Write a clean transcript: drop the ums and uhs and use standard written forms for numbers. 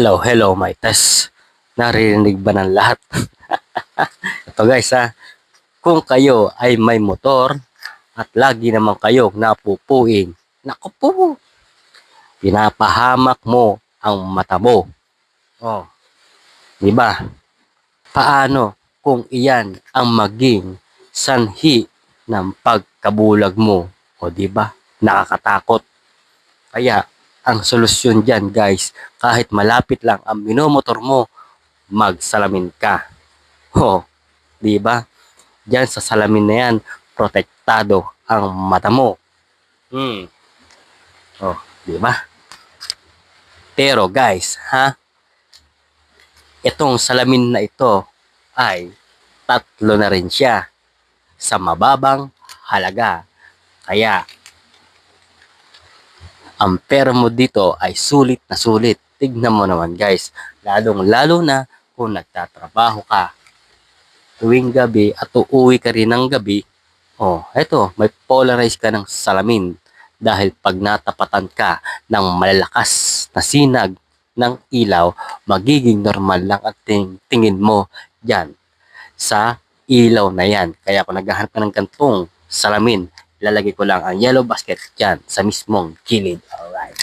Hello, my test. Naririnig ba ng lahat? Ito guys ha, kung kayo ay may motor at lagi naman kayo napupuing, naku po, pinapahamak mo ang mata mo. Oh, di ba? Paano kung iyan ang maging sanhi ng pagkabulag mo? O di ba? Nakakatakot. Kaya ang solusyon diyan guys, kahit malapit lang ang minomotor mo, magsalamin ka. Oh, di ba? Diyan sa salamin na yan, protektado ang mata mo. Oh, di ba? Pero guys, itong salamin na ito ay tatlo na rin siya sa mababang halaga. Kaya ang pera mo dito ay sulit na sulit. Tignan mo naman guys, lalong-lalo na kung nagtatrabaho ka tuwing gabi at uuwi ka rin ng gabi. Oh, eto, may polarize ka ng salamin dahil pag natapatan ka ng malalakas na sinag ng ilaw, magiging normal lang at tingin mo dyan sa ilaw na yan. Kaya kung naghahanap ka ng gantong salamin, ilalagay ko lang ang yellow basket dyan sa mismong gilid. Alright.